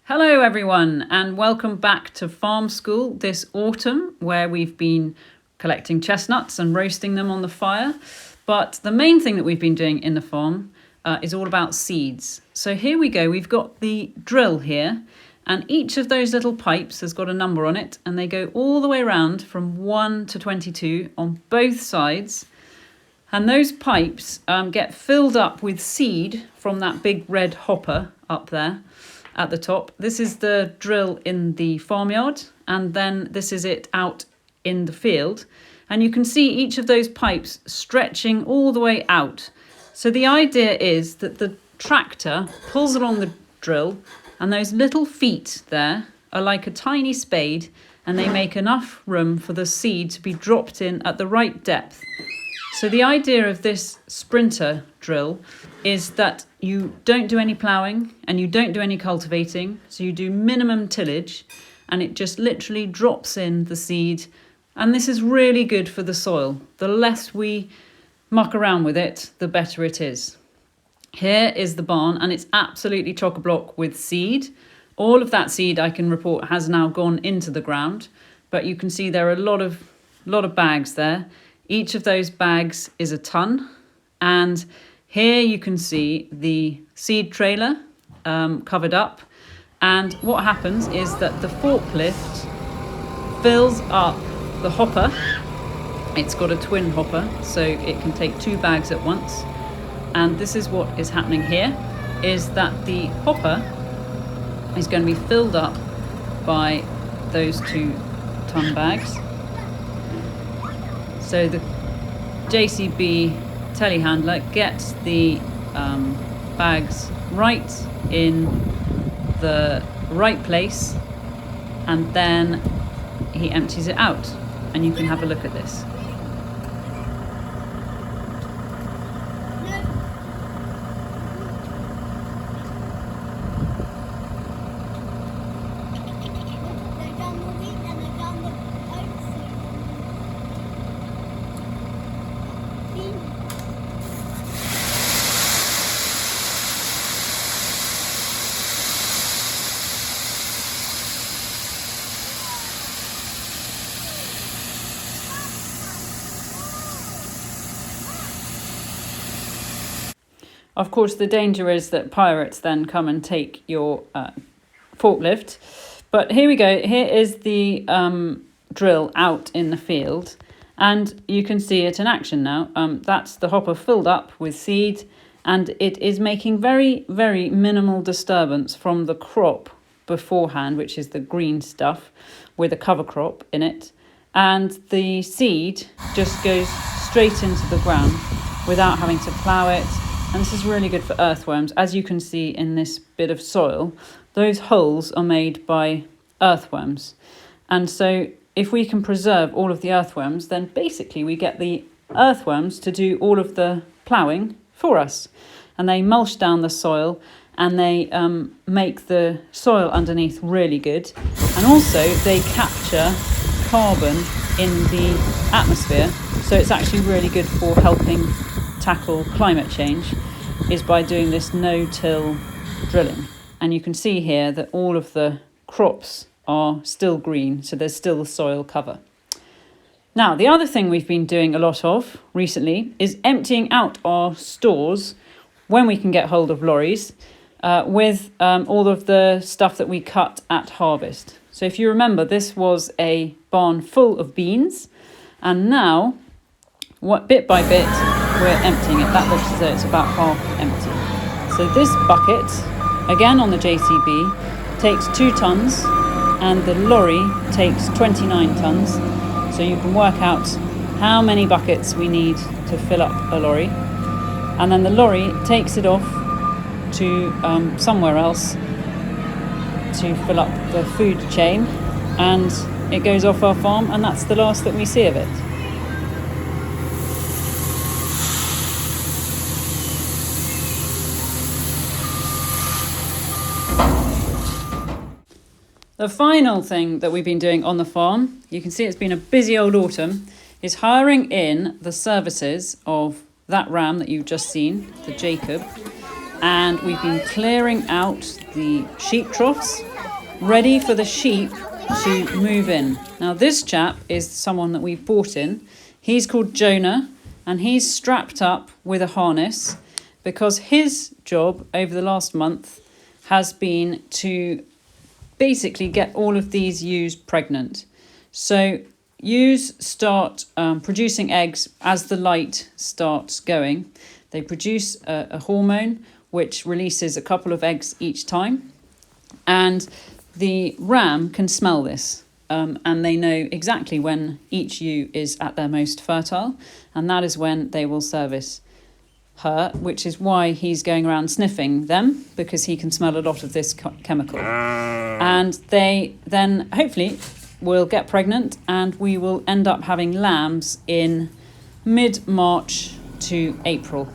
Hello everyone and welcome back to Farm School this autumn, where we've been collecting chestnuts and roasting them on the fire. But the main thing that we've been doing in the farm is all about seeds. So here we go, we've got the drill here, and each of those little pipes has got a number on it, and they go all the way around from 1 to 22 on both sides. And those pipes get filled up with seed from that big red hopper up there at the top. This is the drill in the farmyard, and then this is it out in the field. And you can see each of those pipes stretching all the way out. So the idea is that the tractor pulls along the drill, and those little feet there are like a tiny spade, and they make enough room for the seed to be dropped in at the right depth. So the idea of this sprinter drill is that you don't do any ploughing and you don't do any cultivating. So you do minimum tillage, and it just literally drops in the seed. And this is really good for the soil. The less we muck around with it, the better it is. Here is the barn, and it's absolutely chock-a-block with seed. All of that seed, I can report, has now gone into the ground, but you can see there are a lot of bags there. Each of those bags is a ton, and here you can see the seed trailer covered up. And what happens is that the forklift fills up the hopper. It's got a twin hopper, so it can take 2 bags at once. And this is what is happening here, is that the hopper is going to be filled up by those 2-ton bags. So the JCB telehandler gets the bags right in the right place, and then he empties it out, and you can have a look at this. Of course, the danger is that pirates then come and take your forklift. But here we go. Here is the drill out in the field. And you can see it in action now. That's the hopper filled up with seed. And it is making very, very minimal disturbance from the crop beforehand, which is the green stuff with a cover crop in it. And the seed just goes straight into the ground without having to plough it. And this is really good for earthworms. As you can see in this bit of soil, those holes are made by earthworms. And so if we can preserve all of the earthworms, then basically we get the earthworms to do all of the ploughing for us. And they mulch down the soil, and they make the soil underneath really good. And also they capture carbon in the atmosphere. So it's actually really good for helping tackle climate change, is by doing this no-till drilling. And you can see here that all of the crops are still green, so there's still the soil cover. Now, the other thing we've been doing a lot of recently is emptying out our stores when we can get hold of lorries with all of the stuff that we cut at harvest. So if you remember, this was a barn full of beans, and now, bit by bit, we're emptying it. That looks as though it's about half empty. So this bucket, again on the JCB, takes 2 tons, and the lorry takes 29 tons. So you can work out how many buckets we need to fill up a lorry. And then the lorry takes it off to somewhere else to fill up the food chain, and it goes off our farm, and that's the last that we see of it. The final thing that we've been doing on the farm, you can see it's been a busy old autumn, is hiring in the services of that ram that you've just seen, the Jacob, and we've been clearing out the sheep troughs ready for the sheep to move in. Now this chap is someone that we've brought in. He's called Jonah, and he's strapped up with a harness because his job over the last month has been to basically get all of these ewes pregnant. So ewes start producing eggs as the light starts going. They produce a hormone which releases a couple of eggs each time, and the ram can smell this, and they know exactly when each ewe is at their most fertile, and that is when they will service her, which is why he's going around sniffing them, because he can smell a lot of this chemical. And they then hopefully will get pregnant, and we will end up having lambs in mid-March to April.